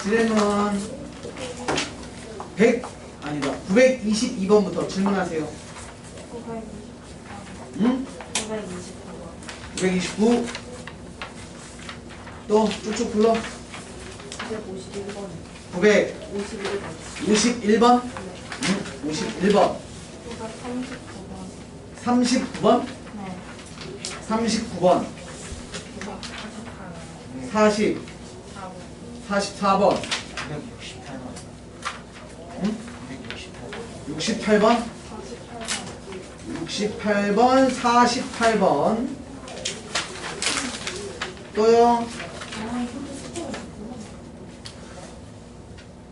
질문 100 아니다 922번부터 질문하세요. 929번. 응? 929 또 쭉쭉 불러. 951번. 951번. 응? 51번. 939번. 39번. 네. 39번. 948번. 40 44번. 968번. 응? 968번. 68번 48번 또요.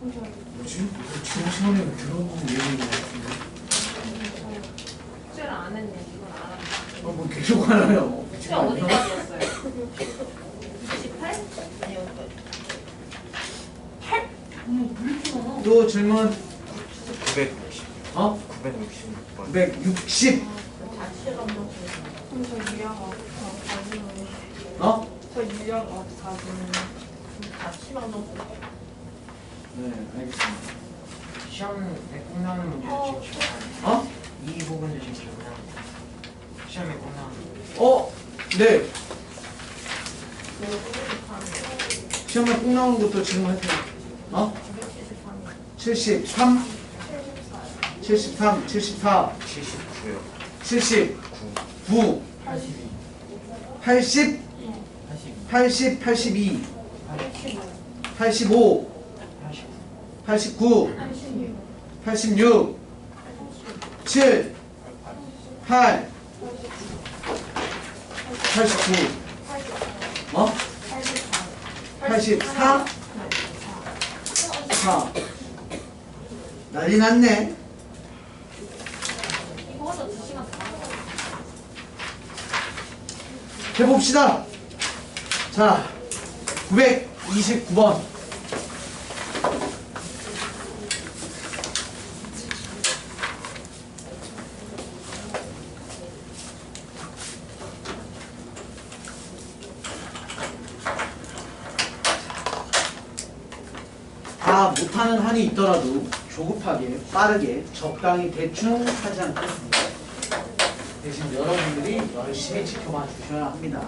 뭐지? 지금 시간에 들어보는 얘기인 것 같은데. 숙제를 안 했네. 이건 알았네. 뭐 계속 하나요? 숙제 어디까지였어요? 28? 아니, 여기까지. 8? 어머, 왜 이렇게 많아? 또 질문 960. 어? 966번. 960 자취감독. 그럼 저 유형 가지는. 어? 저 유형 가지는. 자취감독. 네 알겠습니다. 시험에 꼭 나오는 문제 지금 기억나요? 어? 이 부분도 지금 기억나요? 시험에 꼭 나오는 문제. 네 시험에 꼭 나오는 것도 질문했어요. 어? 73 73 74 79요. 79 9. 80 80 82 85 89 86 7 8 89 어? 84 4 난리 났네. 이거 하자 2시간 다. 해봅시다. 자 929번 다 못하는 한이 있더라도 조급하게 빠르게 적당히 대충 하지 않겠습니다. 대신 여러분들이 열심히 지켜봐 주셔야 합니다.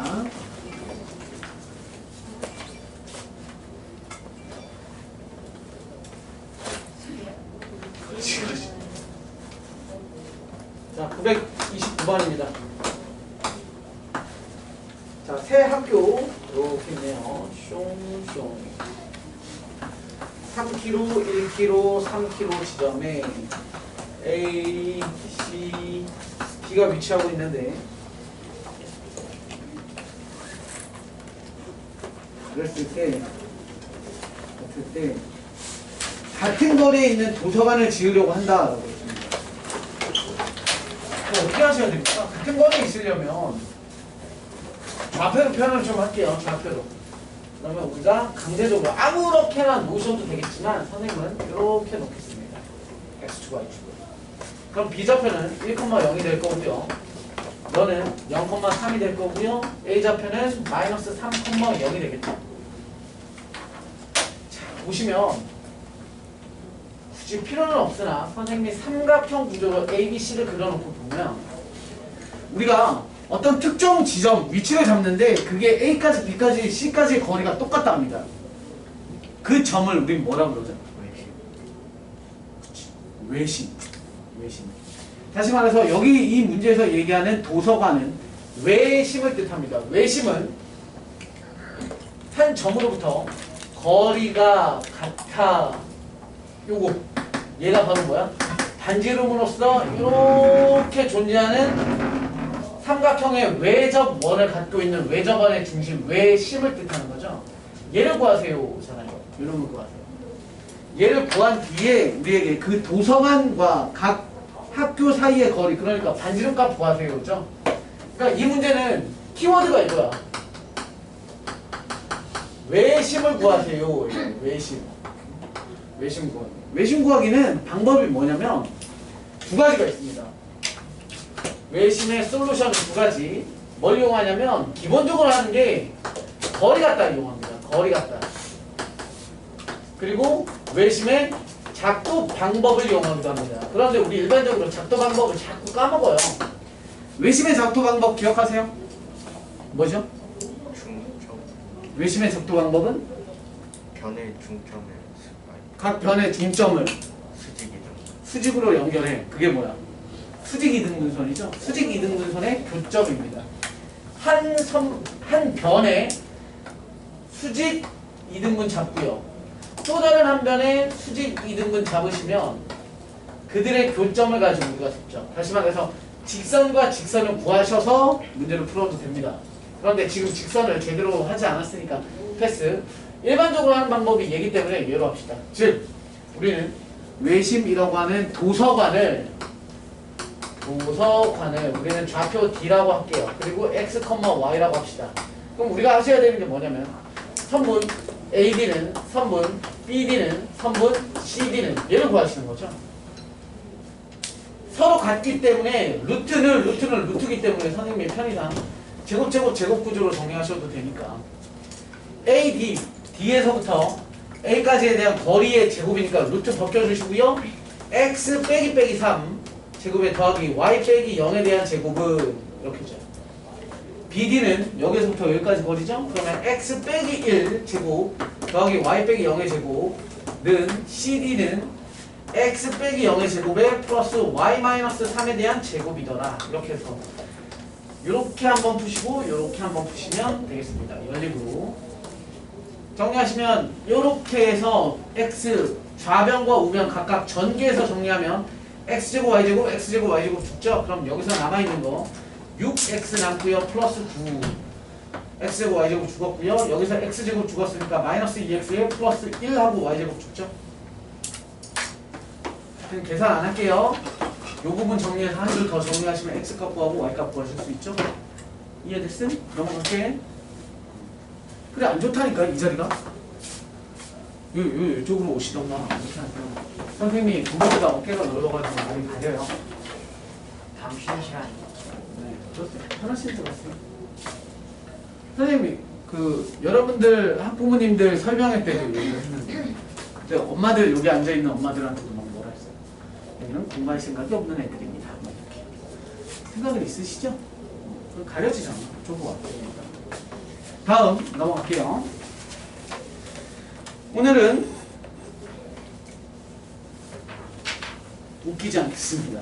자 929번입니다. 자 새 학교 이렇게 있네요. 숑숑 3km, 1km, 3km 지점에 A, C, B가 위치하고 있는데 그랬을 때 같은 거리에 있는 도서관을 지으려고 한다라고 했습니다. 그럼 어떻게 하셔야 됩니까? 같은 거리에 있으려면 좌표로 표현을 좀 할게요. 좌표로. 그러면 우리가 강제적으로 아무렇게나 놓으셔도 되겠지만 선생님은 이렇게 놓겠습니다. X축과 Y축으로. 그럼 B좌표는 1,0이 될 거고요. 너는 0,3이 될 거고요. A좌표는 마이너스 3,0이 되겠죠. 자, 보시면 굳이 필요는 없으나 선생님이 삼각형 구조로 A, B, C를 그려놓고 보면 우리가 어떤 특정 지점, 위치를 잡는데 그게 A까지, B까지, C까지의 거리가 똑같다 합니다. 그 점을 우린 뭐라 그러죠? 외심. 외심. 다시 말해서 여기 이 문제에서 얘기하는 도서관은 외심을 뜻합니다. 외심은 한 점으로부터 거리가 같아. 요거 얘가 바로 뭐야? 반지름으로서 이렇게 존재하는 삼각형의 외접원을 갖고 있는 외접원의 중심, 외심을 뜻하는 거죠. 얘를 구하세요잖아요. 이런 걸 구하세요. 얘를 구한 뒤에 우리에게 그 도서관과 각 학교 사이의 거리, 그러니까 반지름값 구하세요죠. 그러니까 이 문제는 키워드가 이거야. 외심을 구하세요. 외심. 외심 구하기. 외심 구하기는 방법이 뭐냐면 두 가지가 있습니다. 외심의 솔루션은 두 가지. 뭘 이용하냐면 기본적으로 하는 게 거리 갖다 이용합니다. 거리 갖다. 그리고 외심의 작도 방법을 이용하기도 합니다. 그런데 우리 일반적으로 작도 방법을 자꾸 까먹어요. 외심의 작도 방법 기억하세요? 뭐죠? 중점. 외심의 작도 방법은 변의 중점을 각 변의 중점을 수직이동. 수직으로 연결해. 그게 뭐야? 수직 이등분선이죠. 수직 이등분선의 교점입니다. 한 변에 수직 이등분 잡고요. 또 다른 한 변에 수직 이등분 잡으시면 그들의 교점을 가지고 우리가 잡죠. 다시 말해서 직선과 직선을 구하셔서 문제를 풀어도 됩니다. 그런데 지금 직선을 제대로 하지 않았으니까 패스. 일반적으로 하는 방법이 얘기 때문에 예로 합시다. 즉 우리는 외심이라고 하는 도서관을 우리는 좌표 D라고 할게요. 그리고 X, Y라고 합시다. 그럼 우리가 하셔야 되는 게 뭐냐면 선분 AD는 선분 BD는 선분 CD는 얘를 구하시는 거죠. 서로 같기 때문에 루트는 루트기 때문에 선생님의 편의상 제곱 구조로 정리하셔도 되니까 AD, D에서부터 A까지에 대한 거리의 제곱이니까 루트 벗겨주시고요. X 빼기 3 제곱에 더하기 Y 빼기 0에 대한 제곱은 이렇게죠. BD는 여기서부터 여기까지 거리죠. 그러면 X 빼기 1 제곱 더하기 Y 빼기 0의 제곱은 CD는 X 빼기 0의 제곱에 플러스 Y 마이너스 3에 대한 제곱이더라. 이렇게 해서 이렇게 한번 푸시고 이렇게 한번 푸시면 되겠습니다. 이런 식으로 정리하시면 이렇게 해서 X 좌변과 우변 각각 전개해서 정리하면 X제곱 Y제곱 X제곱 Y제곱 죽죠? 그럼 여기서 남아있는 거 6X 남고요 플러스 9 X제곱 Y제곱 죽었고요. 여기서 X제곱 죽었으니까 마이너스 2X에 플러스 1하고 Y제곱 죽죠? 지금 계산 안 할게요. 요 부분 정리해서 한 줄 더 정리하시면 X값 구하고 Y값 구하실 수 있죠? 이해됐음? 넘어갈게. 그래 안 좋다니까 이 자리가. 이쪽으로 오시던가 이렇게 하세요. 선생님이 그거보다 어깨가 넓어가지고 많이 가려요. 다음 쉬는 시간. 네, 그렇습니다. 하나씩 들었어요. 선생님이 여러분들 학부모님들 설명회 때도 얘기를 했는데 그때 엄마들 여기 앉아있는 엄마들한테도 막 뭐라 했어요. 여기는 공부할 생각이 없는 애들입니다. 막 이렇게. 생각은 있으시죠? 가려지잖아. 좁아. 다음 넘어갈게요. 오늘은 웃기지 않겠습니다.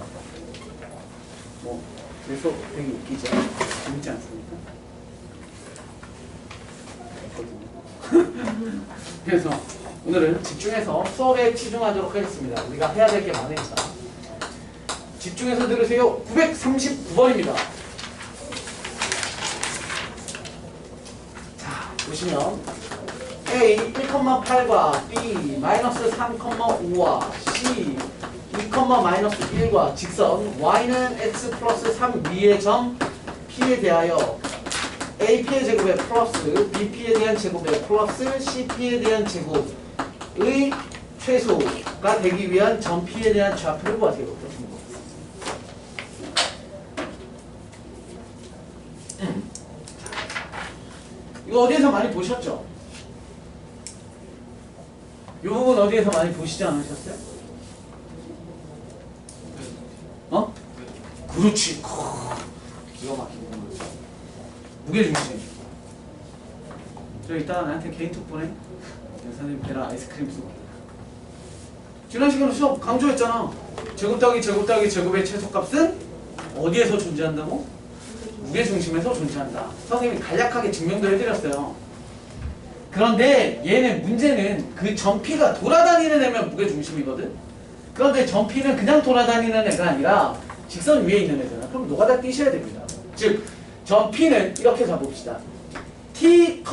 그래서 되게 웃기죠. 재밌지 않습니까? 그래서 오늘은 집중해서 수업에 치중하도록 하겠습니다. 우리가 해야 될 게 많으니까. 집중해서 들으세요. 939번입니다. 자, 보시면 A 1,8과 B 마이너스 3,5와 C 2,-1과 직선 Y는 X 플러스 3 위의 점 P에 대하여 AP의 제곱에 플러스 BP에 대한 제곱에 플러스 CP에 대한 제곱의 최소가 되기 위한 점 P에 대한 좌표를 구하세요. 그렇습니다. 이거 어디에서 많이 보셨죠? 이 부분 어디에서 많이 보시지 않으셨어요? 어? 그렇지. 기가 막히고 무게중심. 저 이따가 나한테 개인톡 보내. 선생님 배라 아이스크림 쏘고. 지난 시간에 수업 강조했잖아. 제곱 더하기 제곱 더하기 제곱의 최소값은 어디에서 존재한다고? 무게중심에서 존재한다. 선생님이 간략하게 증명도 해드렸어요. 그런데 얘는 문제는 그 점 P가 돌아다니는 애면 무게중심이거든. 그런데 점 P는 그냥 돌아다니는 애가 아니라 직선 위에 있는 애잖아. 그럼 노가다 띄셔야 됩니다. 즉 점 P는 이렇게 잡읍시다. T,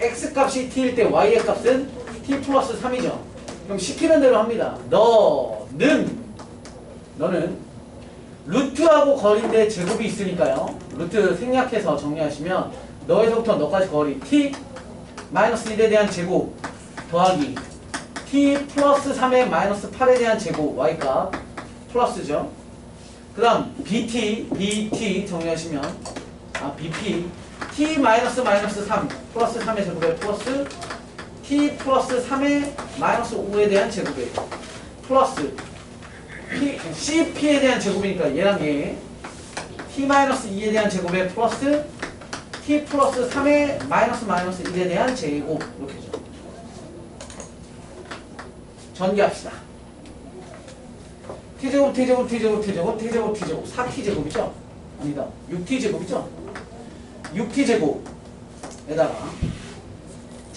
X 값이 T일 때 Y의 값은 T 플러스 3이죠. 그럼 시키는 대로 합니다. 너는 루트하고 거리인데 제곱이 있으니까요. 루트 생략해서 정리하시면 너에서부터 너까지 거리 T 마이너스 1에 대한 제곱 더하기 T 플러스 3의 마이너스 8에 대한 제곱 Y값 플러스죠. 그 다음 BT 정리하시면 BP T 마이너스 3 플러스 3의 제곱에 플러스 t 플러스 3의 마이너스 5에 대한 제곱이에요. 플러스 cp에 대한 제곱이니까 얘랑 얘 t 마이너스 2에 대한 제곱에 플러스 t 플러스 3의 마이너스 1에 대한 제곱 이렇게 죠. 전개합시다. t제곱 t제곱 t제곱 t제곱 t제곱 t제곱 4t제곱이죠? 아니다 6t제곱이죠? 6t제곱에다가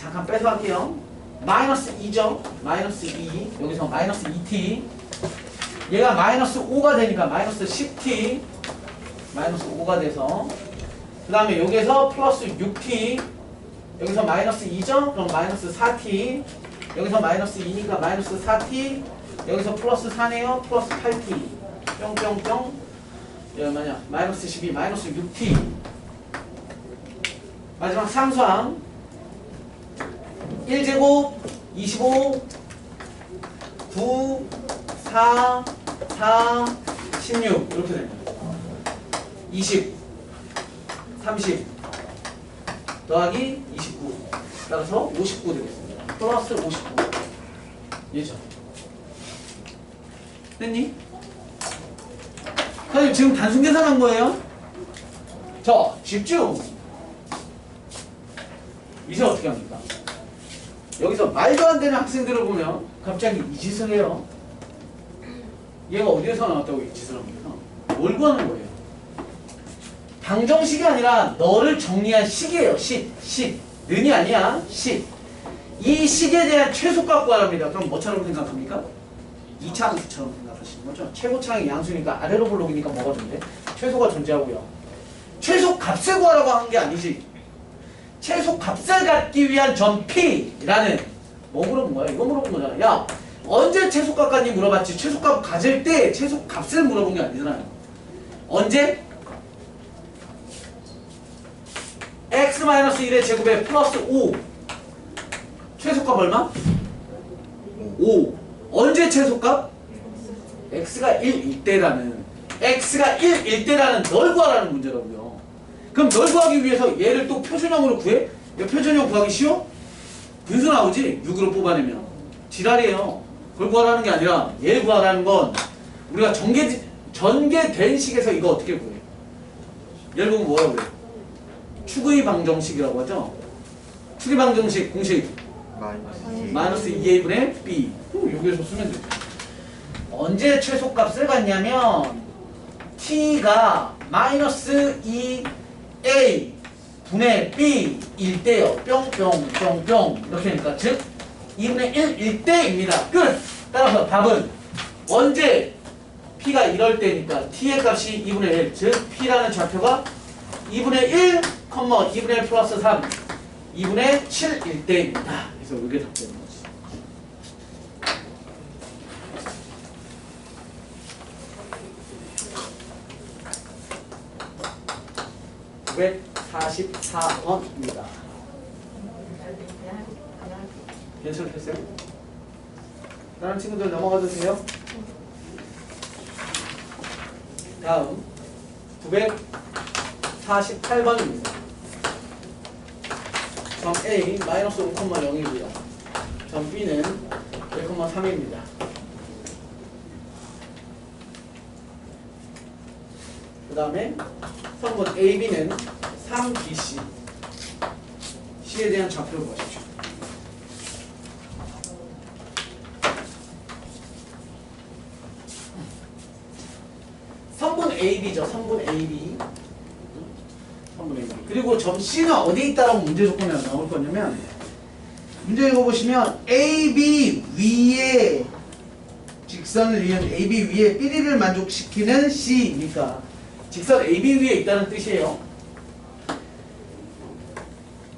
잠깐 빼서 할게요. 마이너스 2죠? 마이너스 2 여기서 마이너스 2t 얘가 마이너스 5가 되니까 마이너스 10t 마이너스 5가 돼서 그 다음에 여기서 플러스 6t 여기서 마이너스 2죠? 그럼 마이너스 4t 여기서 마이너스 2니까 마이너스 4t 여기서 플러스 4네요. 플러스 8t 뿅뿅뿅 여기 뭐냐 마이너스 12 마이너스 6t 마지막 상수항 1제곱 25 9 4 4 16 이렇게 됩니다. 20 30 더하기 29 따라서 59 되겠습니다. 플러스 59 예죠. 됐니? 선생님 지금 단순 계산한 거예요? 자 집중. 이제 어떻게 합니까? 여기서 말도 안 되는 학생들을 보면 갑자기 이 짓을 해요. 얘가 어디에서 나왔다고 이 짓을 합니까? 뭘 구하는 거예요? 방정식이 아니라 너를 정리한 식이에요. 식. 는이 아니야. 식. 이 식에 대한 최소값 구하랍니다. 그럼 뭐처럼 생각합니까? 2차함수처럼 생각하시는 거죠. 최고차항이 양수니까 아래로 볼록이니까 뭐가 존재? 최소가 존재하고요. 최소값을 구하라고 한 게 아니지. 최소값을 갖기 위한 점 P라는 뭐 물어본 거야? 이거 물어본 거잖아. 야 언제 최소값 갖니 물어봤지. 최소값 가질 때 최소값을 물어본 게 아니잖아요. 언제? x-1의 제곱에 플러스 5 최소값 얼마? 5 언제 최소값? x가 1일 때라는 x가 1일 때라는 널 구하라는 문제라고요. 그럼 널 구하기 위해서 얘를 또 표준형으로 구해? 표준형 구하기 쉬워? 분수 나오지? 6으로 뽑아내면 지랄이에요. 그걸 구하라는 게 아니라 얘를 구하라는 건 우리가 전개된 식에서 이거 어떻게 구해? 얘를 보면 뭐라고 그래? 축의 방정식이라고 하죠? 축의 방정식 공식 마이너스 2a분의 b 여기에서 쓰면 돼. 언제 최소값을 갖냐면 t가 마이너스 2a 분의 b일 때요. 뿅뿅뿅뿅 이렇게 하니까 즉 2분의 1일 때입니다. 끝! 따라서 답은 언제 p가 이럴 때니까 t의 값이 2분의 1 즉 p라는 좌표가 2분의 1, 2분의 1 플러스 3 2분의 7일 때입니다. 그래서 이게 답되는 거지. (944번입니다) 괜찮겠어요? 다른 친구들 넘어가도 돼요? 다음 948번입니다. 점 A 마이너스 5,0이고요. 점 B는 1,3입니다. 그 다음에 성분 AB는 3BC C에 대한 좌표를 보십시오. 성분 AB죠. 성분 AB. 성분 AB. 그리고 점 C는 어디 있다라고 문제 조건에 나올 거냐면 문제 읽어보시면 AB 위에 직선을 이은 AB 위에 삐리를 만족시키는 C니까 직선 AB 위에 있다는 뜻이에요.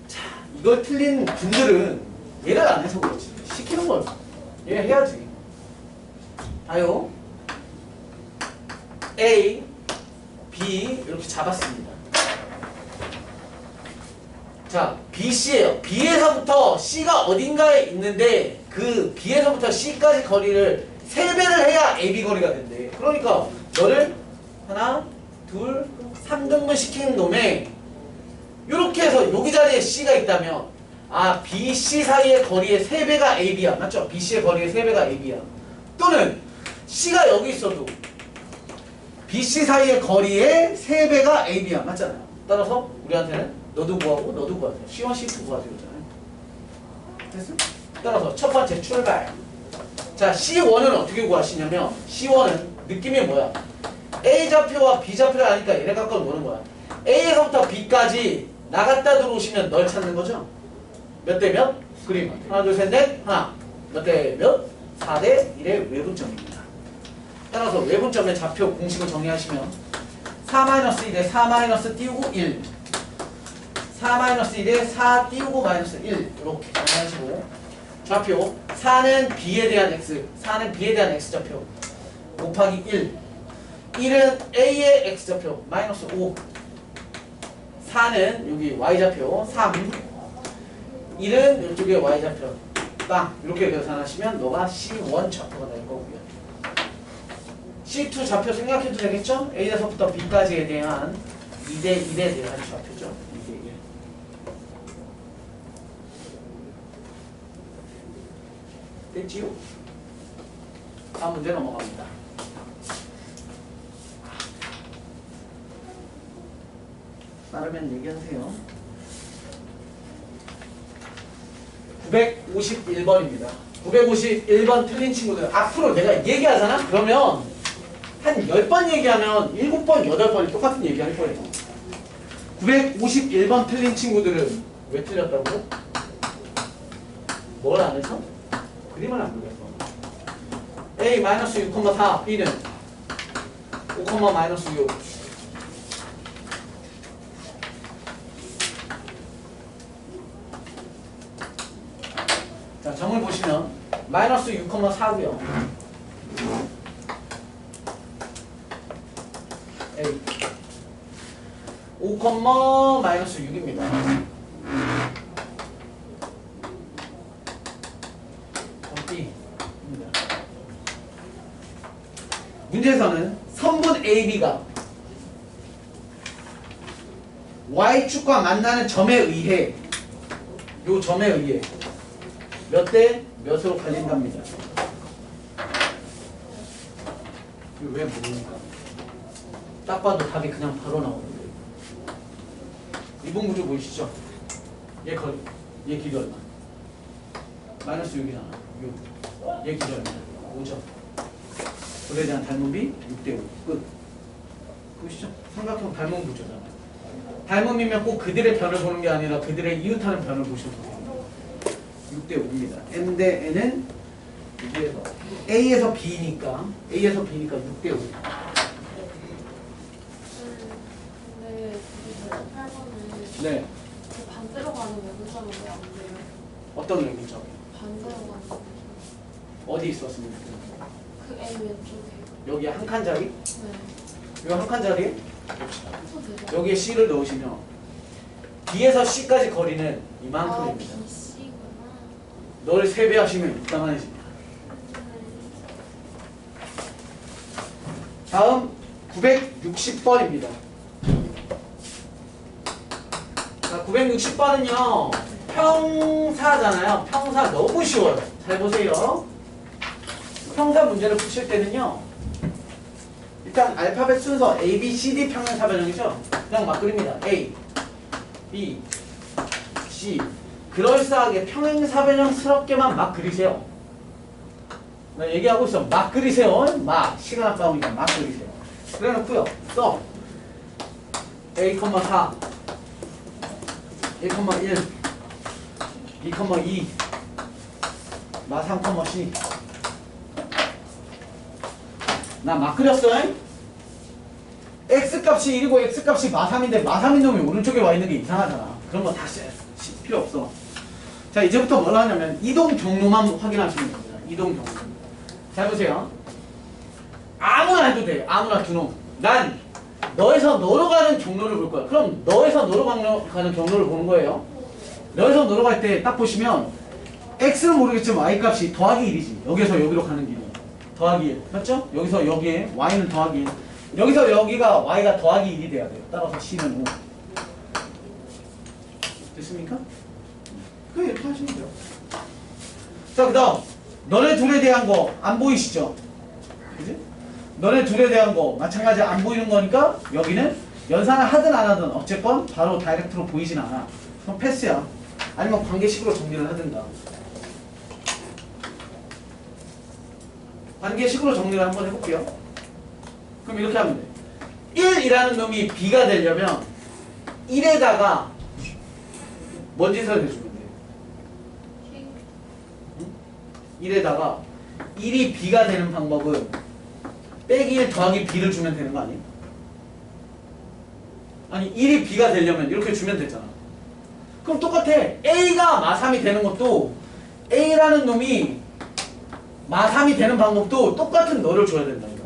자, 이걸 틀린 분들은 얘를 안 해서 그렇지. 시키는 걸 얘 해야지. 봐요. A, B 이렇게 잡았습니다. 자, BC예요. B에서부터 C가 어딘가에 있는데 그 B에서부터 C까지 거리를 3배를 해야 AB 거리가 된대. 그러니까 너를 하나, 둘, 3등분 시키는 놈에 이렇게 해서 여기 자리에 C가 있다면 아, BC 사이의 거리의 3배가 AB야. 맞죠? BC의 거리의 3배가 AB야. 또는 C가 여기 있어도 BC 사이의 거리의 3배가 AB야. 맞잖아요. 따라서 우리한테는 너도 구하고 너도 구하세요. C1, C2 구하세요. 됐어? 따라서 첫 번째 출발. 자, C1은 어떻게 구하시냐면 C1은 느낌이 뭐야? A 좌표와 B 좌표를 아니까 얘네 갖고 노는 거야. A에서부터 B까지 나갔다 들어오시면 널 찾는 거죠. 몇 대 몇? 그림. 하나, 둘, 셋, 넷. 하나. 몇 대 몇? 4대 1의 외분점입니다. 따라서 외분점의 좌표 공식을 정리하시면 4-1에 4- 띄우고 1. 4-1에 4 띄우고 마이너스 1. 이렇게 정리하시고 좌표 4는 B에 대한 X. 4는 B에 대한 X좌표. 곱하기 1. 1은 A의 X좌표. 마이너스 5. 4는 여기 Y좌표. 3. 1은 이쪽에 Y좌표. 빵. 이렇게 계산하시면 너가 C1 좌표가 될 거고요. C2 좌표 생각해도 되겠죠? A에서부터 B까지에 대한 2대 1에 대한 좌표죠. 2대 1. 됐지요? 다음 문제 넘어갑니다. 빠르면 얘기하세요. 951번입니다. 951번 틀린 친구들 앞으로 내가 얘기하잖아? 그러면 한 10번 얘기하면 7번, 8번이 똑같은 얘기 할 거예요. 951번 틀린 친구들은 왜 틀렸다고? 뭘 안 해서? 그림을 안 그렸어. A-6,4 B는 5,-6 자, 점을 보시면 마이너스 6,4고요. A 5,-6입니다. B입니다. 문제에서는 선분 AB가 Y축과 만나는 점에 의해 요 점에 의해 몇 대 몇으로 갈린답니다. 이거 왜 모르니까? 딱 봐도 답이 그냥 바로 나오는데. 이번 구조 보이시죠? 얘 길이 얼마? 마이너스 6이잖아. 6. 얘 길이 얼마? 5점. 그에 대한 닮음비 6대 5. 끝. 보이시죠? 삼각형 닮음 구조잖아. 닮음이면 꼭 그들의 변을 보는 게 아니라 그들의 이웃하는 변을 보셔도 돼요. 6대 5입니다. M 대 N은 A에서 B니까 6대 5. 근데 그 8번은 네. 그 반대로 가는 외분점은 왜 안 돼요? 어떤 외분점? 반대로 가는 외분점. 어디 있었습니까? 그 A 왼쪽에. 여기 한 칸 자리? 네. 여기 한 칸 자리? 해서 되죠? 여기에 C를 넣으시면 B에서 C까지 거리는 아, 이만큼입니다. BC구나. 너를 3배 하시면 이따만해집니다. 다음 960번입니다. 자, 960번은요 평사잖아요. 평사 너무 쉬워요. 잘 보세요. 평사 문제를 푸실 때는요 일단 알파벳 순서 A, B, C, D 평행사 변형이죠. 그냥 막 그립니다. A, B, C 그럴싸하게 평행사 변형스럽게만 막 그리세요. 나 얘기하고 있어. 막 그리세요. 막 시간 아까우니까 막 그리세요. 그래놓고요. 써 A,4 1,1 2,2 마 3,C 나 막 그렸어. X값이 1이고 X값이 마3인데 마3인 놈이 오른쪽에 와 있는 게 이상하잖아. 그런 거 다 필요 없어. 자, 이제부터 뭘 하냐면 이동 경로만 확인하시면 됩니다. 이동 경로. 잘 보세요. 아무나 해도 돼. 아무나 두 놈. 난 너에서 너로 가는 경로를 볼 거야. 그럼 너에서 너로 가는 경로를 보는 거예요. 너에서 너로 갈 때 딱 보시면 X는 모르겠지만 Y값이 더하기 1이지. 여기서 여기로 가는 길이. 더하기 1. 맞죠? 여기서 여기에 Y는 더하기 1. 여기서 여기가 Y가 더하기 1이 돼야 돼요. 따라서 C는 5. 됐습니까? 그냥 이렇게 하시면 돼요. 자, 그 다음 너네 둘에 대한 거 안 보이시죠? 그지? 너네 둘에 대한 거 마찬가지 안 보이는 거니까 여기는 연산을 하든 안 하든 어쨌건 바로 다이렉트로 보이진 않아. 그럼 패스야. 아니면 관계식으로 정리를 하든가. 관계식으로 정리를 한번 해볼게요. 그럼 이렇게 하면 돼. 1이라는 놈이 B가 되려면 1에다가 뭔 짓을 해주면 돼? 1에다가 1이 B가 되는 방법은 빼기 1 더하기 B를 주면 되는 거 아니에요? 아니 1이 B가 되려면 이렇게 주면 되잖아. 그럼 똑같아. A가 마3이 되는 것도 A라는 놈이 마3이 되는 방법도 똑같은 너를 줘야 된다니까.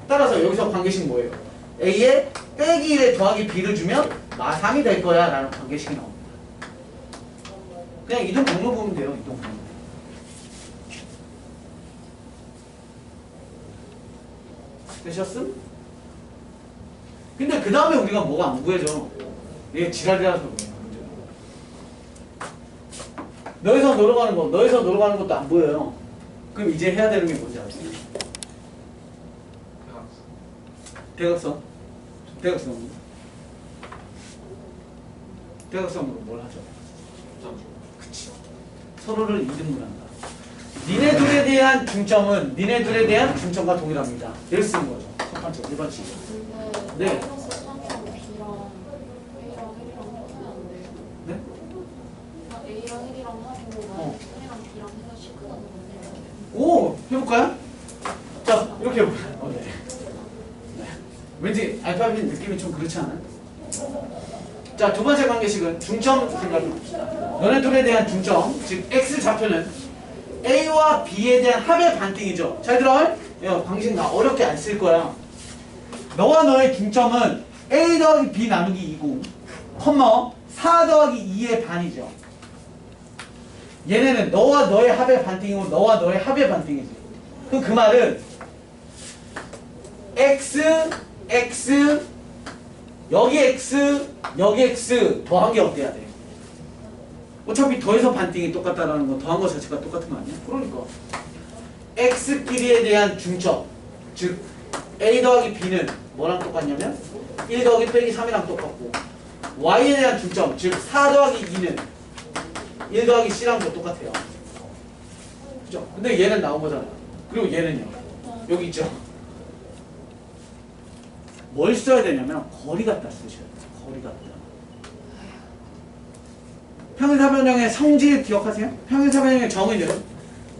따라서 여기서 관계식 뭐예요? A에 빼기 1에 더하기 B를 주면 마3이 될 거야 라는 관계식이 나옵니다. 그냥 이동 경로 보면 돼요. 이동 경로. 되셨음? 근데 그 다음에 우리가 뭐가 안 구해져. 얘 지랄이라서 그래요. 너에서 놀러 가는 거, 너에서 놀러 가는 것도 안 보여요. 그럼 이제 해야 되는 게 뭔지 아세요? 대각선. 대각선. 대각선으로 뭘 하죠? 그치. 서로를 이등분한다. 니네 둘에 대한 중점은 니네 둘에 대한 중점과 동일합니다. 이렇게 쓰는 거죠. 첫 번째, 1번씩. 근데 네. 마이너스 3이랑 B랑 A랑 1이랑 하면 안 돼요? 네? 그러니까 A랑 1이랑 하고 마이너스 3이랑 B랑 해서 시크가 되거든요. 오! 해볼까요? 자, 이렇게 해볼까요? 네. 네. 왠지 알파벳 느낌이 좀 그렇지 않아요? 자, 두 번째 관계식은 중점 생각해봅시다. 너네 둘에 대한 중점, 즉 X 좌표는 A와 B에 대한 합의 반띵이죠. 잘 들어? 야, 방식 나 어렵게 안 쓸 거야. 너와 너의 중점은 A 더하기 B 나누기 2고, 컴마 4 더하기 2의 반이죠. 얘네는 너와 너의 합의 반띵이고 너와 너의 합의 반띵이지. 그럼 그 말은 X, X, 여기 X, 여기 X 더한 게 어때야 돼? 어차피 더해서 반띵이 똑같다라는 건 더한 것 자체가 똑같은 거 아니야? 그러니까 X끼리에 대한 중점, 즉 A 더하기 B는 뭐랑 똑같냐면 1 더하기 빼기 3이랑 똑같고 Y에 대한 중점, 즉 4 더하기 2는 1 더하기 C랑도 똑같아요. 그죠? 근데 얘는 나온 거잖아요. 그리고 얘는요. 여기 있죠. 뭘 써야 되냐면 거리 갖다 쓰셔야 돼요. 거리 갖다. 평행사변형의 성질 기억하세요? 평행사변형의 정의는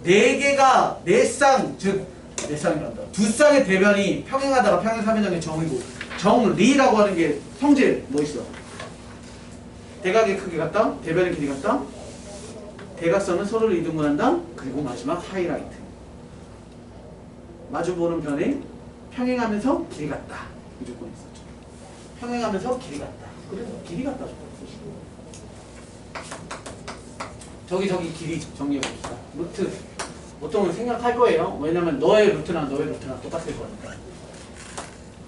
4개가 4쌍, 즉 4쌍이란다. 2쌍의 대변이 평행하다가 평행사변형의 정의고 정리라고 하는 게 성질 뭐 있어? 대각의 크기 같다, 대변의 길이 같다, 대각선은 서로를 이등분한다, 그리고 마지막 하이라이트. 마주보는 변이 평행하면서 길이 같다. 무조건 있었죠. 평행하면서 길이 같다. 그래서 길이 같다. 저기 길이 정리해봅시다. 루트 보통은 생각할 거예요. 왜냐면 너의 루트랑 너의 루트랑 똑같을 거니까.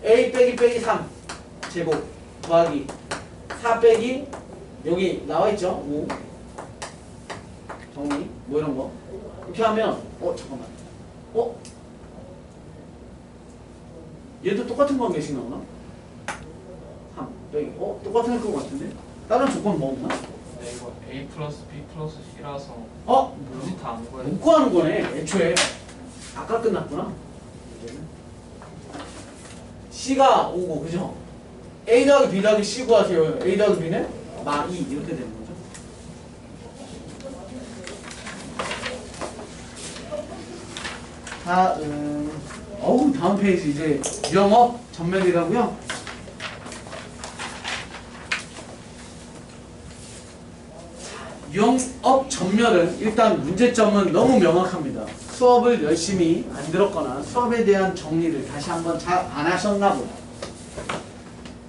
A 빼기 3 제곱 더하기 4 빼기 여기 나와있죠? 5 정리 뭐 이런 거 이렇게 하면 잠깐만 얘도 똑같은 관계식 나오나? 3 빼기 똑같은 것 같은데? 다른 조건 뭐 없나? 네, 이거 A 플러스 B 플러스 C라서 굳이 다 안 구해요. 못 구하는 거네. 애초에 아까 끝났구나. C가 5고 그죠? A 더하기 B 더하기 C 구하세요. A 더하기 B는 마 2 이렇게 되는 거죠. 다음 페이지 이제 영업 전멸이라고요. 영업 전멸은 일단 문제점은 너무 명확합니다. 수업을 열심히 안 들었거나 수업에 대한 정리를 다시 한번 잘 안 하셨나 보다.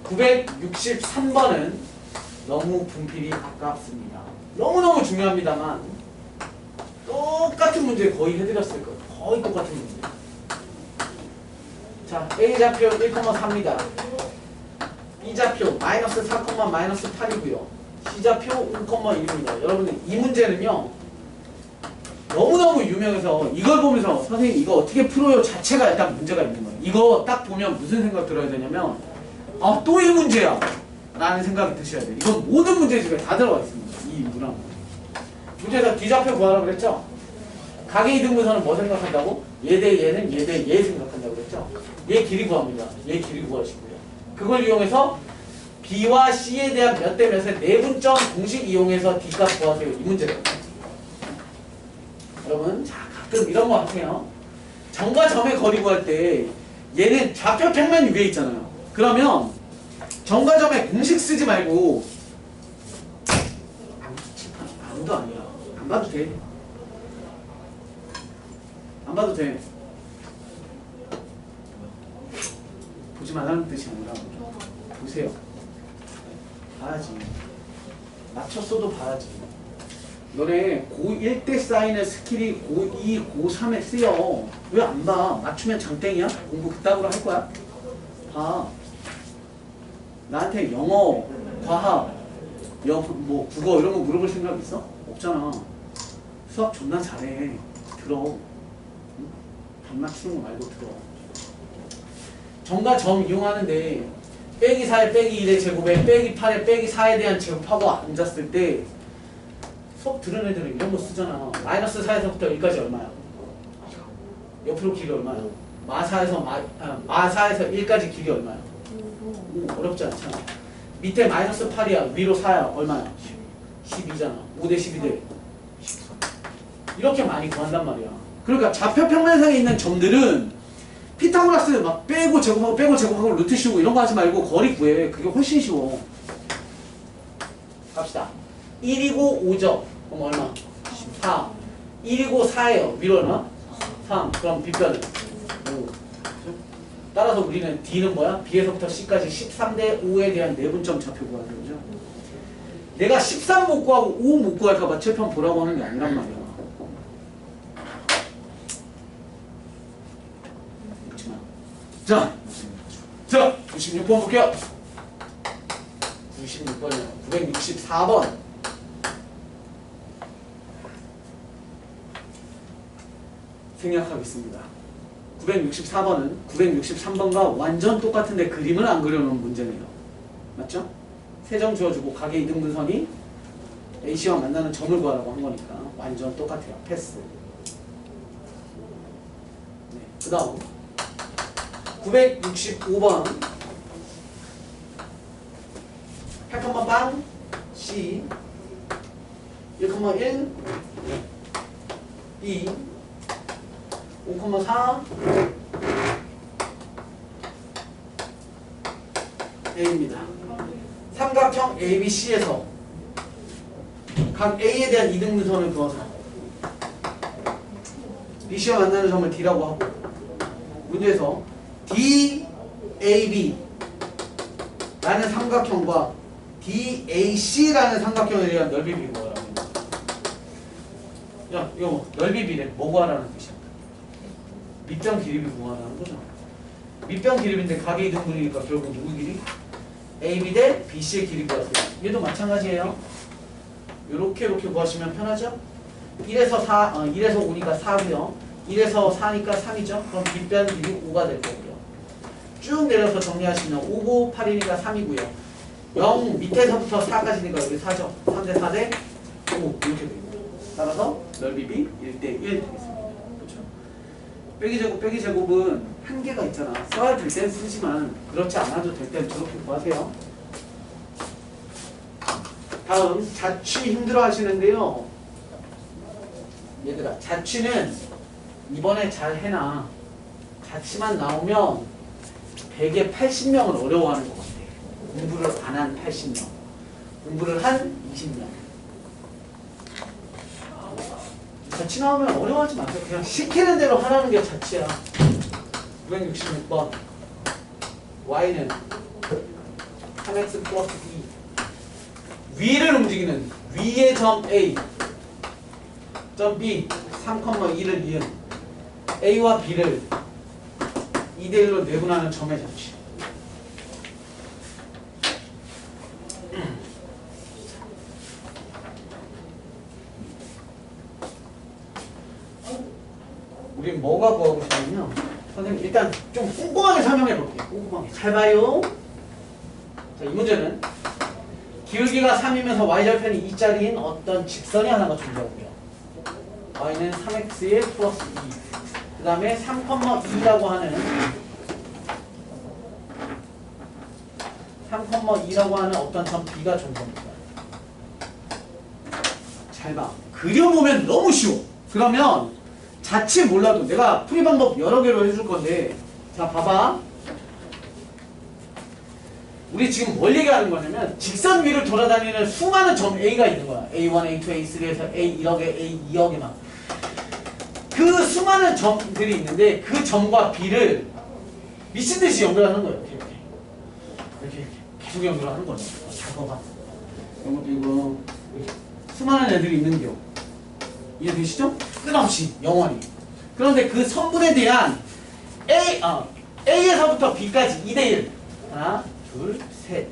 963번은 너무 분필이 아깝습니다. 너무너무 중요합니다만 똑같은 문제 거의 해드렸을 거예요. 거의 똑같은 문제. 자, A좌표 1,4입니다. B좌표 마이너스 4, 마이너스 8이고요. C좌표 5,1입니다. 여러분들 이 문제는요 너무너무 유명해서 이걸 보면서 선생님 이거 어떻게 풀어요 자체가 일단 문제가 있는 거예요. 이거 딱 보면 무슨 생각 들어야 되냐면 아 또 이 문제야 라는 생각이 드셔야 돼요. 이건 모든 문제 집에 다 들어가 있습니다. 이 문항 문제에서 D좌표 구하라고 그랬죠. 각의 이등분선은 뭐 생각한다고? 얘 대 얘는 얘 대 얘 생각한다고 그랬죠. 얘 길이 구합니다. 얘 길이 구하시고요. 그걸 이용해서 B와 C에 대한 몇 대 몇의 내분점 공식 이용해서 D값 구하세요. 이 문제거든요. 여러분 자 가끔 이런 거 같아요. 점과 점의 거리 구할 때 얘는 좌표 평면이 위에 있잖아요. 그러면 점과 점의 공식 쓰지 말고 아무도 아니야. 안 봐도 돼. 안 봐도 돼. 보지 말라는 뜻이 아니라 보세요. 봐야지. 맞췄어도 봐야지. 너네 고1 때 쌓이는 스킬이 고2, 고3에 쓰여. 왜 안 봐? 맞추면 장땡이야? 공부 그따구로 할 거야? 봐. 나한테 영어, 과학, 뭐 국어 이런 거 물어볼 생각 있어? 없잖아. 수학 존나 잘해. 들어. 응? 답 맞추는 거 말고 들어. 점과 점 이용하는데 빼기 4에 빼기 1의 제곱에 빼기 8에 빼기 4에 대한 제곱하고 앉았을 때 수업 들은 애들은 이런 거 쓰잖아. 마이너스 4에서부터 여기까지 얼마야? 옆으로 길이 얼마야? 마4에서 1까지 길이 얼마야? 어렵지 않잖아. 밑에 마이너스 8이야. 위로 4야. 얼마야? 12잖아. 5대 12대 14. 이렇게 많이 구한단 말이야. 그러니까 좌표 평면상에 있는 점들은 피타고라스 막 빼고 제곱하고 루트 씌우고 이런 거 하지 말고 거리 구해. 그게 훨씬 쉬워. 갑시다. 1이고 5죠. 그럼 얼마? 4. 1이고 4예요. 위로 얼마? 3. 그럼 B변은 5. 따라서 우리는 D는 뭐야? B에서부터 C까지 13대 5에 대한 내분점 좌표 구하는 거죠. 내가 13 못 구하고 5 못 구할까봐 칠판 보라고 하는 게 아니란 말이야. 자, 96번 볼게요. 96번이요. 964번. 생략하겠습니다. 964번은 963번과 완전 똑같은데 그림을 안 그려놓은 문제네요. 맞죠? 세 점 주어주고 각의 이등분선이 AC와 만나는 점을 구하라고 한 거니까 완전 똑같아요. 패스. 네, 그 다음 965번 8,빵 C 1,1 B 5,4 A입니다. 삼각형 ABC에서 각 A에 대한 이등분선을 그어서 BC와 만나는 점을 D라고 하고 문제에서 DAB 라는 삼각형과 DAC라는 삼각형에 대한 넓이 비구하라고 합니다. 야, 이거 넓이 비례 뭐 구하라는 뜻이야? 밑변 길이 구하라는 거죠. 밑변 길이인데 각의 이등분이니까 결국 누구 길이? AB 대 BC의 길이 구하세요. 얘도 마찬가지예요. 이렇게 구하시면 편하죠? 1에서 5니까 4고요. 1에서 4니까 3이죠. 그럼 빗변 길이 5가 될 거고요. 쭉 내려서 정리하시면 5고 8이니까 3이고요. 0 밑에서부터 4까지니까 여기 4죠. 3대 4대 5 이렇게 됩니다. 따라서 넓이비 1대1 되겠습니다. 그렇죠? 빼기 제곱은 한계가 있잖아. 써야 될 땐 쓰지만 그렇지 않아도 될 땐 저렇게 구하세요. 다음 자취 힘들어 하시는데요. 얘들아 자취는 이번에 잘 해놔. 자취만 나오면 100에 80명은 어려워하는 것 같아. 공부를 안 한 80명. 공부를 한 20명. 자취 나오면 어려워하지 마세요. 그냥 시키는 대로 하라는 게 자취야. 966번 Y는 3x 플러스 B 위를 움직이는 위의 점 A 점 B 3,2를 이은 A와 B를 2대1로 내분하는 점의 자취. 우린 뭐가 구하고 싶냐면요. 선생님 일단 좀 꼼꼼하게 설명해 볼게요. 꼼꼼하게. 잘 봐요. 자, 이 문제는 기울기가 3이면서 y절편이 2짜리인 어떤 직선이 하나가 존재하고요. y는 3x에 플러스 2. 그 다음에 3,2라고 하는 3,2라고 하는 어떤 점 b가 존재합니다. 잘 봐. 그려보면 너무 쉬워. 그러면 자칫 몰라도 내가 풀이 방법 여러 개로 해줄 건데, 자 봐봐. 우리 지금 뭘 얘기하는 거냐면 직선 위를 돌아다니는 수많은 점 A가 있는 거야. A1, A2, A3에서 A1억에 A2억에 막. 그 수많은 점들이 있는데 그 점과 B를 미친 듯이 연결하는 거예요. 이렇게 계속 연결하는 거죠. 잘 봐봐. 이거 수많은 애들이 있는데요. 이해되시죠? 끝없이 영원히. 그런데 그 선분에 대한 A에서부터 B까지 2대1. 하나, 둘, 셋.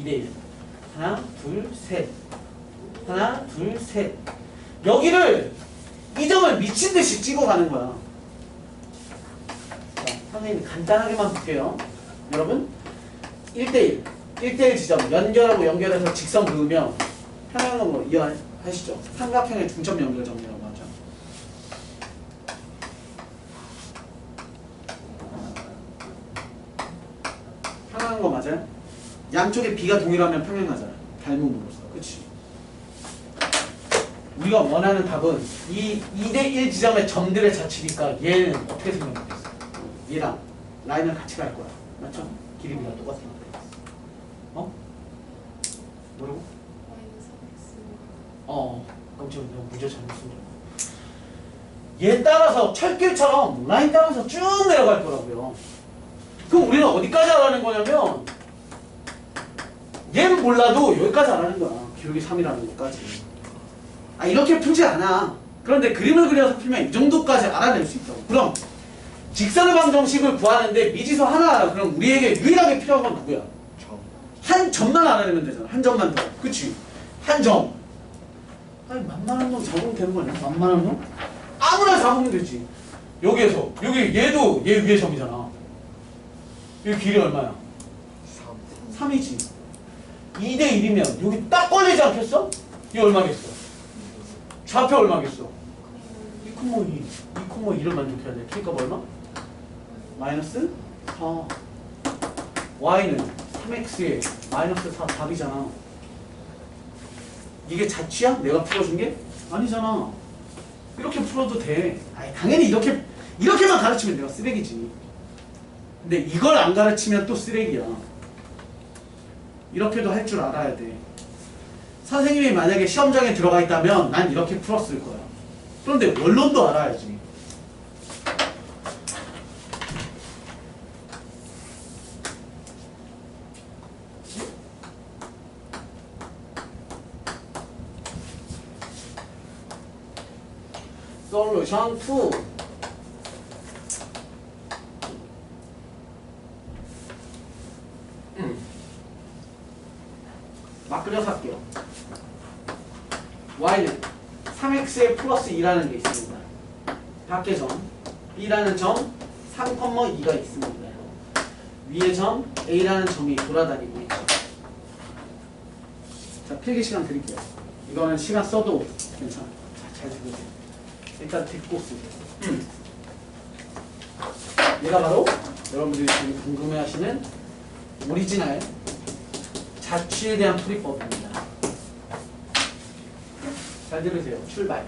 2대1. 하나, 둘, 셋. 하나, 둘, 셋. 여기를 이 점을 미친 듯이 찍어가는 거야. 자, 선생님 간단하게만 볼게요. 여러분, 1대1. 1대1 지점 연결해서 직선 그으면 평행으로 이해하시죠? 삼각형의 중점 연결점이라고 하죠. 평행한 거 맞아요? 양쪽에 B가 동일하면 평행하잖아. 닮음으로써. 그치? 우리가 원하는 답은 이 2대1 지점의 점들의 자치니까 얘는 어떻게 생각하겠어? 얘랑 라인을 같이 갈 거야. 맞죠? 길이가 똑같은 거. 어? 뭐라고? 깜짝이야. 내가 문제 잘못 쓴 줄. 얘 따라서 철길처럼 라인 따라서 쭉 내려갈 거라고요. 그럼 우리는 어디까지 알아낸 거냐면 얘는 몰라도 여기까지 알아낸 거야. 기울기 3이라는 것까지. 이렇게 풀지 않아. 그런데 그림을 그려서 풀면 이 정도까지 알아낼 수 있다고. 그럼 직선의 방정식을 구하는데 미지수 하나 알아. 그럼 우리에게 유일하게 필요한 건 누구야? 한 점만 알아내면 되잖아. 한 점만 더. 그치? 한 점. 만만한 놈 잡으면 되는 거냐? 만만한 놈? 아무나 잡으면 되지. 여기에서 여기 얘도 얘 위에 점이잖아. 여기 길이 얼마야? 3이지. 2대1이면 여기 딱 걸리지 않겠어? 이 얼마겠어? 좌표 얼마겠어? 2,2. 2,2를 만족해야 돼. t값 얼마? 마이너스 4. y는 3x에 마이너스 4 답이잖아. 이게 자취야? 내가 풀어준 게? 아니잖아. 이렇게 풀어도 돼. 당연히 이렇게만 가르치면 내가 쓰레기지. 근데 이걸 안 가르치면 또 쓰레기야. 이렇게도 할 줄 알아야 돼. 선생님이 만약에 시험장에 들어가 있다면 난 이렇게 풀었을 거야. 그런데 원론도 알아야지. 솔루션 2. 막 그려서 할게요. y는 3x에 플러스 2라는 게 있습니다. 밖의 점 b라는 점 3,2가 있습니다. 위의 점 a라는 점이 돌아다니고 있죠. 자, 필기 시간 드릴게요. 이거는 시간 써도 괜찮아. 자, 잘 들으세요. 일단 듣고 쓰세요. 얘가 바로 여러분들이 지금 궁금해하시는 오리지널 자취에 대한 풀이법입니다. 잘 들으세요. 출발.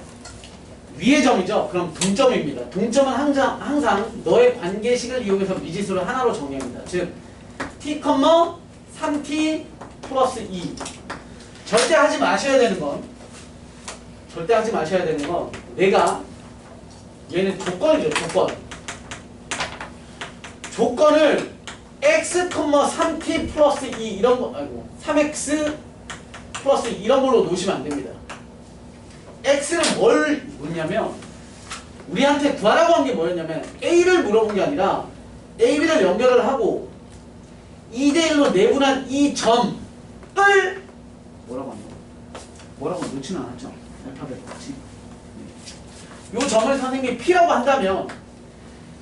위의 점이죠. 그럼 동점입니다. 동점은 항상 너의 관계식을 이용해서 미지수를 하나로 정리합니다. 즉 t, 3t 플러스 2. 절대 하지 마셔야 되는 건 내가 얘는 조건이죠. 조건을 x, 3t 플러스 2 이런 거 3x 플러스 2 이런 걸로 놓으시면 안 됩니다. x는 뭘 묻냐면 우리한테 구하라고 한 게 뭐였냐면 a를 물어본 게 아니라 a, b를 연결을 하고 2대1로 내분한 이 점을 뭐라고 놓지는 않았죠. 알파벳 같이. 요 점을 선생님이 P라고 한다면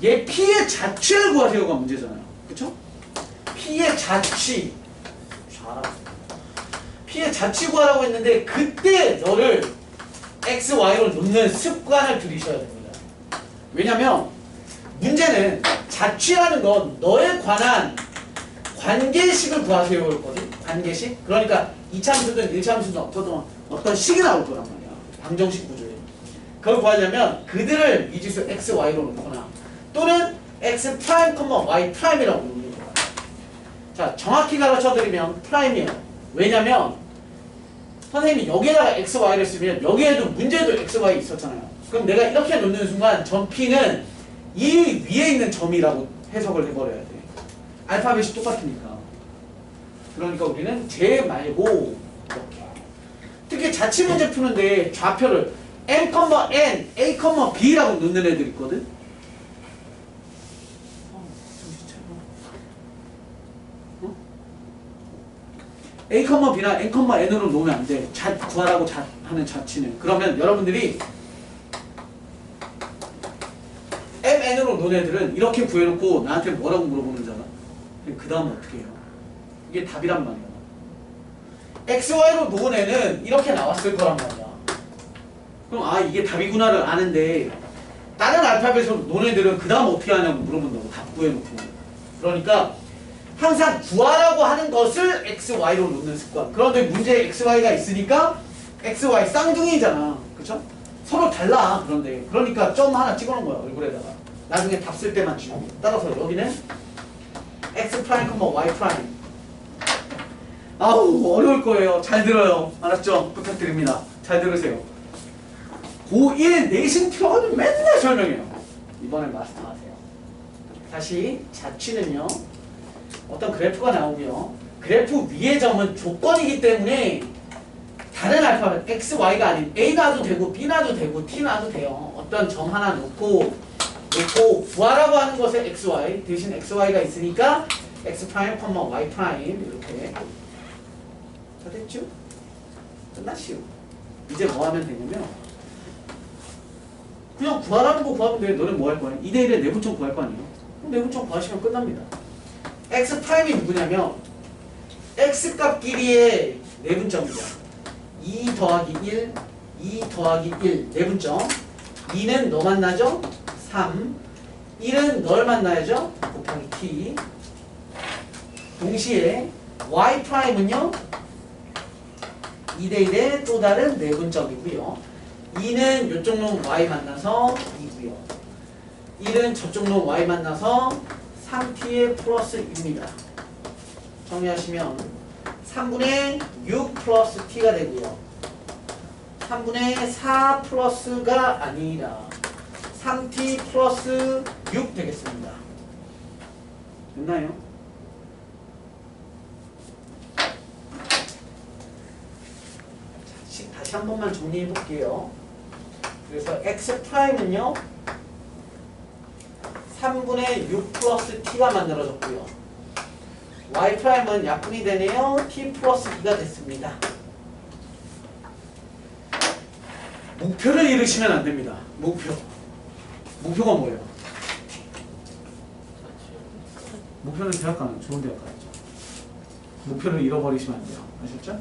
얘 P의 자취를 구하세요가 문제잖아요. 그쵸? P의 자취. P의 자취 구하라고 했는데 그때 너를 X, Y로 놓는 습관을 들이셔야 됩니다. 왜냐면 문제는 자취라는 건 너에 관한 관계식을 구하세요였거든. 관계식. 그러니까 2차함수든 1차함수든 어떤 식이 나올 거란 말이야. 방정식 구조에. 그걸 구하려면 그들을 미지수 X, Y로 놓거나 또는 X 프라임, Y 프라임이라고 놓는 거야. 자, 정확히 가르쳐드리면 프라임이에요. 왜냐면 선생님이 여기에다가 X, Y를 쓰면 여기에도 문제도 X, Y 있었잖아요. 그럼 내가 이렇게 놓는 순간 점 P는 이 위에 있는 점이라고 해석을 해버려야 돼. 알파벳이 똑같으니까. 그러니까 우리는 제 말고 이렇게. 특히 자취 문제 푸는데 좌표를 M, N, A, B라고 놓는 애들 있거든. A, B나 N, N으로 놓으면 안 돼. 구하라고 하는 자취는. 그러면 여러분들이 M, N으로 놓은 애들은 이렇게 구해놓고 나한테 뭐라고 물어보는 줄 알아? 그 다음은 어떻게 해요? 이게 답이란 말이야. X, Y로 놓은 애는 이렇게 나왔을 거란 말이야. 그럼 아 이게 답이구나를 아는데 다른 알파벳으로 놓은 애들은 그 다음 어떻게 하냐고 물어본다고. 답 구해놓고. 그러니까 항상 구하라고 하는 것을 X, Y로 놓는 습관. 그런데 문제에 X, Y가 있으니까 X, Y 쌍둥이잖아. 그쵸? 서로 달라. 그런데 그러니까 점 하나 찍어놓은 거야. 얼굴에다가. 나중에 답 쓸 때만 지우고. 따라서 여기는 X 프라임, Y 프라임. 아우 어려울 거예요. 잘 들어요. 알았죠? 부탁드립니다. 잘 들으세요. 고1 내신 필요하면 맨날 설명해요. 이번에 마스터하세요. 다시 자취는요. 어떤 그래프가 나오고요. 그래프 위의 점은 조건이기 때문에 다른 알파벳 X, Y가 아닌 A 놔도 되고 B 놔도 되고 T 놔도 돼요. 어떤 점 하나 놓고 구하라고 하는 것에 X, Y 대신 X, Y가 있으니까 X 프라임, Y 프라임 이렇게 다 됐죠? 끝났시오. 이제 뭐 하면 되냐면 그냥 구하라는 거 구하면 돼. 너는 뭐 할 거야? 2대1의 내분점 구할 거 아니에요? 그럼 내분점 구하시면 끝납니다. X 프라임이 누구냐면 X 값끼리의 내분점이죠. 2 더하기 1, 2 더하기 1 내분점. 2는 너 만나죠? 3. 1은 널 만나야죠? 곱하기 T. 동시에 Y 프라임은요? 2대1의 또 다른 내분점이고요. 2는 이쪽 놈 Y 만나서 2고요. 1은 저쪽 놈 Y 만나서 3t의 플러스 2입니다. 정리하시면 3분의 6 플러스 t가 되고요. 3분의 4 플러스가 아니라 3t 플러스 6 되겠습니다. 됐나요? 다시 한 번만 정리해 볼게요. 그래서 x 프라임은요 3분의 6 플러스 t가 만들어졌고요. y 프라임은 약분이 되네요. t 플러스 2가 됐습니다. 목표를 잃으시면 안 됩니다. 목표가 뭐예요? 목표는 대학 가는 좋은 대학 가야죠. 목표를 잃어버리시면 안 돼요. 아셨죠?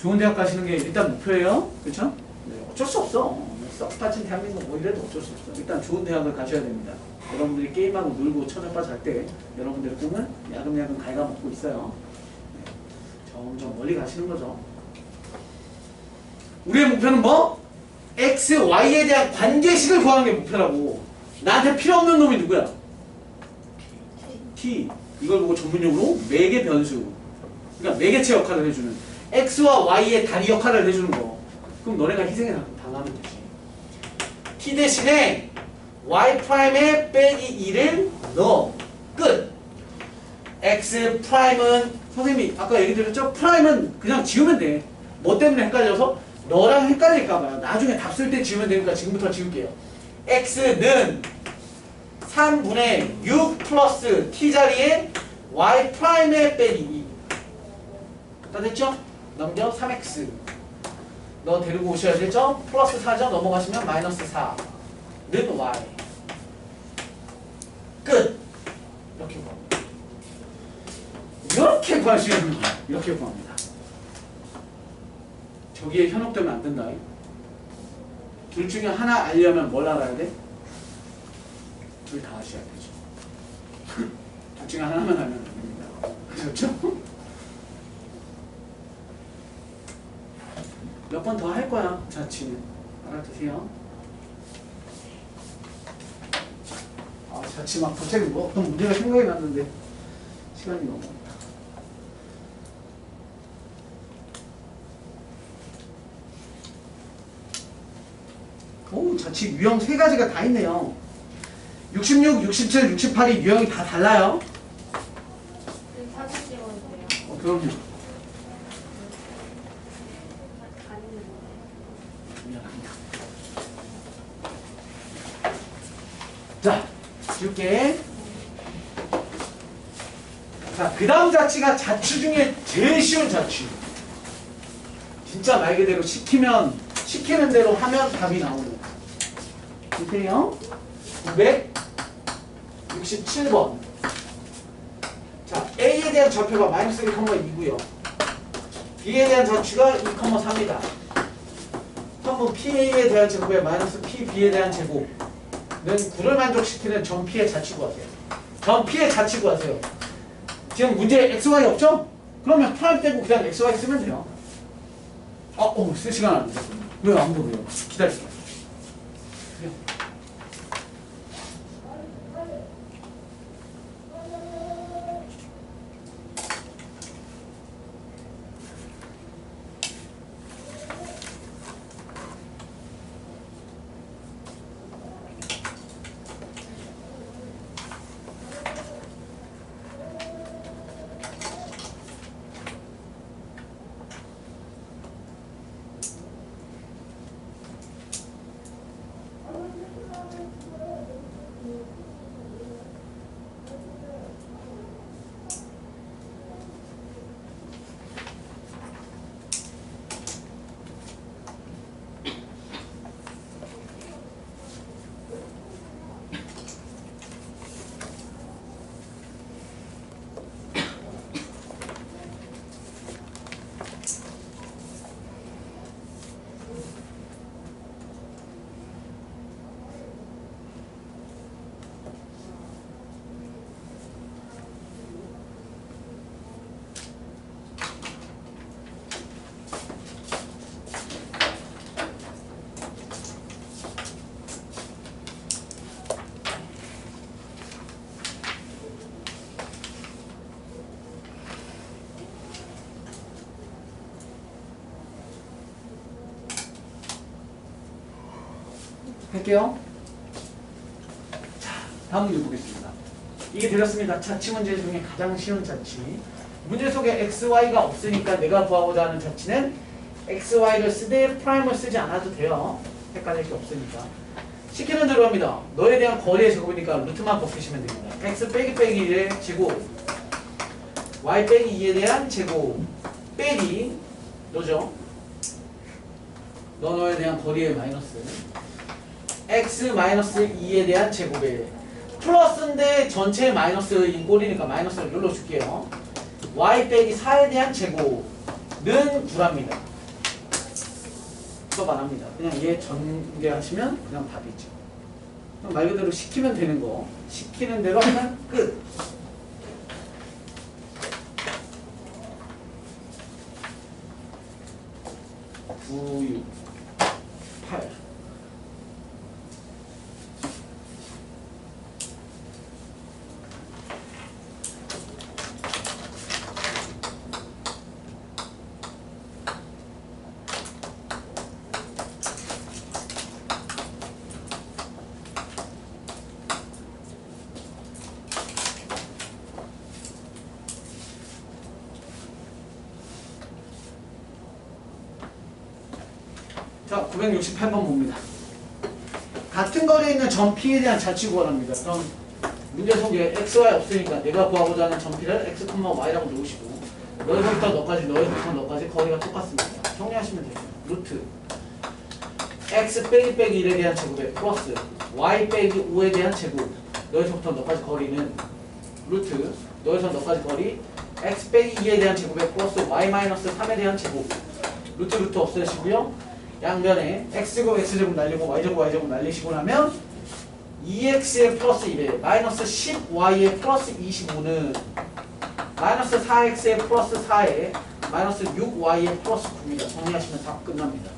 좋은 대학 가시는 게 일단 목표예요. 그렇죠? 네, 어쩔 수 없어. 썩 빠진 대한민국 뭐 이래도 어쩔 수 없어. 일단 좋은 대학을 가셔야 됩니다. 여러분들이 게임하고 놀고 저녁밥 잘 때 여러분들의 꿈은 야금야금 갉아먹고 있어요. 네, 점점 멀리 가시는 거죠. 우리의 목표는 뭐? X, Y에 대한 관계식을 구하는 게 목표라고. 나한테 필요 없는 놈이 누구야? T. 이걸 보고 전문용어로 매개 변수. 그러니까 매개체 역할을 해주는. X와 Y의 다리 역할을 해주는 거. 그럼 너네가 희생에 당하면 되지. T 대신에 Y 프라임에 빼기 2를 넣어. 끝. X 프라임은 선생님이 아까 얘기 드렸죠? 프라임은 그냥 지우면 돼. 뭐 때문에 헷갈려서? 너랑 헷갈릴까봐요. 나중에 답 쓸 때 지우면 되니까 지금부터 지울게요. X는 3분의 6 플러스 T 자리에 Y 프라임에 빼기 2. 다 됐죠? 넘겨 3X. 너 데리고 오셔야 되죠? 플러스 4죠? 넘어가시면 마이너스 4는 y. 끝! 이렇게 구합니다. 이렇게 구하시면 됩니다. 이렇게 구합니다. 저기에 현혹되면 안 된다. 둘 중에 하나 알려면 뭘 알아야 돼? 둘 다 아셔야 되죠. 둘 중에 하나만 알면 안 됩니다. 그렇죠? 몇 번 더 할 거야, 자취는. 알아두세요. 아, 자취 막 갑자기 뭐 어떤 문제가 생각이 났는데 시간이 너무 없다. 오, 자취 유형 3가지가 다 있네요. 66, 67, 68이 유형이 다 달라요. 사진 찍어도 돼요? 그럼요. 아니면 미안합니다. 자, 줄게. 자, 그 다음 자취가 자취 중에 제일 쉬운 자취. 진짜 말 그대로 시키는 대로 하면 답이 나오는 거예요. 보세요. 967번. 자, A에 대한 좌표가 마이너스 1,2고요. B에 대한 좌표가 2,3이다. 한번 PA에 대한 제곱에 마이너스 PB에 대한 제곱은 9를 만족시키는 전 P의 자취 구하세요. 전 P의 자취 구하세요. 지금 문제에 XY 없죠? 그러면 프라임 떼고 그냥 XY 쓰면 돼요. 쓸 시간 안 돼. 왜 안 보여요? 기다릴게요. 할게요. 자, 다음 문제 보겠습니다. 이게 드렸습니다. 자취 문제 중에 가장 쉬운 자취. 문제 속에 XY가 없으니까 내가 구하고자 하는 자취는 XY를 쓰되 프라임을 쓰지 않아도 돼요. 헷갈릴 게 없으니까. 시키는 대로 합니다. 너에 대한 거리의 제곱이니까 루트만 벗기시면 됩니다. X 빼기 빼기 1의 제곱 Y 빼기 2에 대한 제곱 빼기 너죠? 너에 대한 거리의 마이너스 x 마이너스 2에 대한 제곱에 플러스인데 전체 마이너스인 꼴이니까 마이너스를 눌러줄게요. y 빼기 4에 대한 제곱는 9랍니다. 수업 안 합니다. 그냥 얘 전개하시면 그냥 답이죠. 그럼 말 그대로 시키면 되는 거. 시키는 대로 하면 끝. (9, 6, 8) 자, 968번 봅니다. 같은 거리에 있는 점 P에 대한 자취 구하랍니다. 그럼 문제 속에 XY 없으니까 내가 구하고자 하는 점 P를 X, Y라고 놓으시고 너에서부터 너까지, 너에서부터 너까지 거리가 똑같습니다. 정리하시면 되죠. 루트 x 빼기 1에 대한 제곱에 플러스 y 빼기 5에 대한 제곱. 여기서부터 너까지 거리는 루트 여기서 너까지 거리 x 빼기 2에 대한 제곱에 플러스 y 마이너스 3에 대한 제곱. 루트 없애시고요. 양변에 x제곱 x제곱 날리고 y제곱 날리시고 나면 2x에 플러스 1에 마이너스 10y에 플러스 25는 마이너스 4x에 플러스 4에 마이너스 6y에 플러스 9입니다. 정리하시면 다 끝납니다.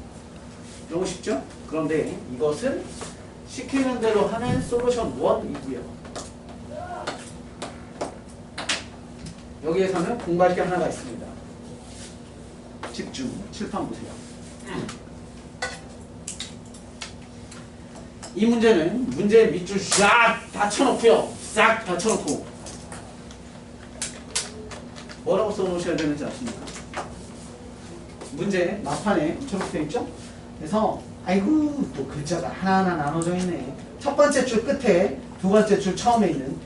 너무 쉽죠? 그런데 이것은 시키는 대로 하는 솔루션 1이고요. 여기에서는 공부할 게 하나가 있습니다. 집중, 칠판 보세요. 이 문제는 문제 밑줄 싹 닫혀놓고요. 싹 닫혀놓고 뭐라고 써놓으셔야 되는지 아십니까? 문제 막판에 초록되어 있죠? 그래서 아이고 또 글자가 하나하나 나눠져 있네. 첫 번째 줄 끝에 두 번째 줄 처음에 있는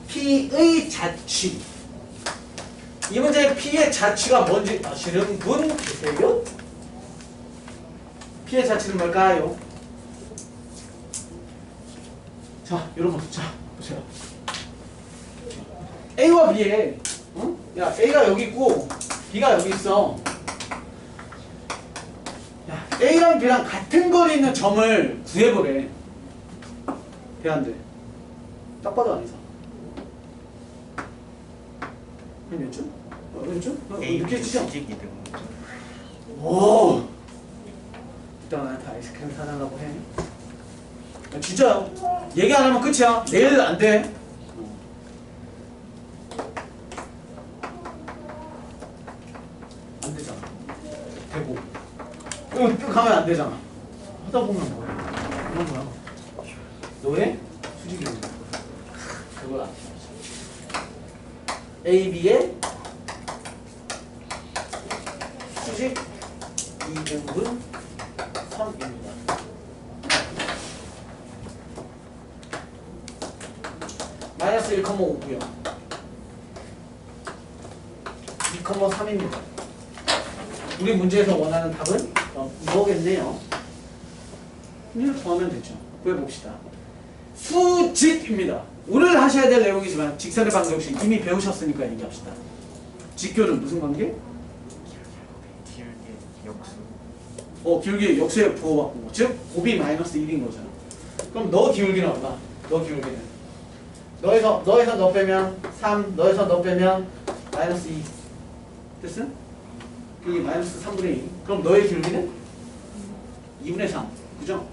P의 자취. 이 문제의 P의 자취가 뭔지 아시는 분 계세요? P의 자취는 뭘까요? 자, 여러분, 자, 보세요. A와 B에, 응? 야, A가 여기 있고, B가 여기 있어. 야, A랑 B랑 같은 거리 있는 점을 구해보래. 돼, 안 돼? 딱 봐도 아니죠. 몇 줄? 몇 줄? 이렇게 치죠? 오! 이따가 나한테 아이스크림 사달라고 해. 진짜요? 얘기 안 하면 끝이야. 내일 안 돼. 안 되잖아. 되고. 이거 가면 안 되잖아. 하다 보면 뭐야? 그런 거야. 너의 수직이 그걸 안 돼. A, B의 수직 2등분 3입니다. 마이너스 1,5고요. 2,3입니다. 우리 문제에서 원하는 답은 이거겠네요. 이걸 더하면 되죠. 구해봅시다. 수직입니다. 오늘 하셔야 될 내용이지만 직선의 방정식 이미 배우셨으니까 얘기합시다. 직교는 무슨 관계? 길게 역수. 길게 역수에 부호바꾸고 즉 곱이 마이너스 1인 거잖아. 그럼 너 기울기는 얼마? 너 기울기는 너에서 너 빼면 3, 너에서 너 빼면 마이너스 2 됐어? 그게 마이너스 3분의 2. 그럼 너의 기울기는 2분의 3 그죠?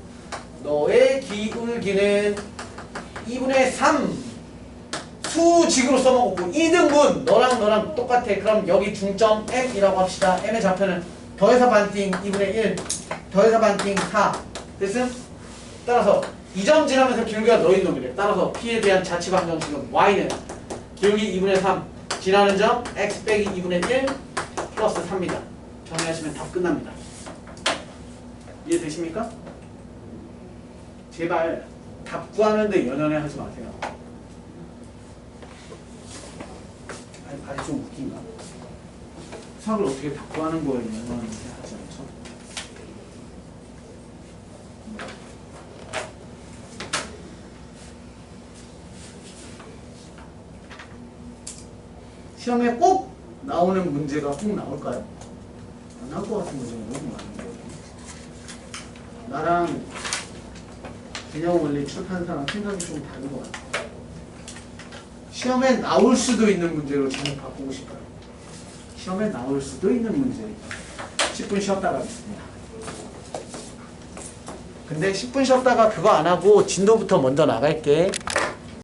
너의 기울기는 2분의 3 수직으로 써먹었고 2등분 너랑 똑같아. 그럼 여기 중점 M이라고 합시다. M의 좌표는 더해서 반띵 2분의 1 더해서 반띵 4 됐음? 따라서 이 점 지나면서 기울기가 너인 놈이래. 따라서 P에 대한 자취 방정식은 Y는 기울기 2분의 3 지나는 점 X 빼기 2분의 1 플러스 3입니다. 정리하시면 답 끝납니다. 이해되십니까? 제발 답 구하는데 연연해 하지 마세요. 아니 좀 웃긴가? 수학을 어떻게 답 구하는 거에 연연하는데 하지 않죠? 시험에 꼭 나오는 문제가 꼭 나올까요? 안 나올 것 같은 문제가 너무 많은 거예요. 나랑 개념 원리 출판 사람 생각이 좀 다른 것 같아요. 시험에 나올 수도 있는 문제로 제목 바꾸고 싶어요. 시험에 나올 수도 있는 문제. 10분 쉬었다 가겠습니다. 근데 10분 쉬었다가 그거 안 하고 진도부터 먼저 나갈게.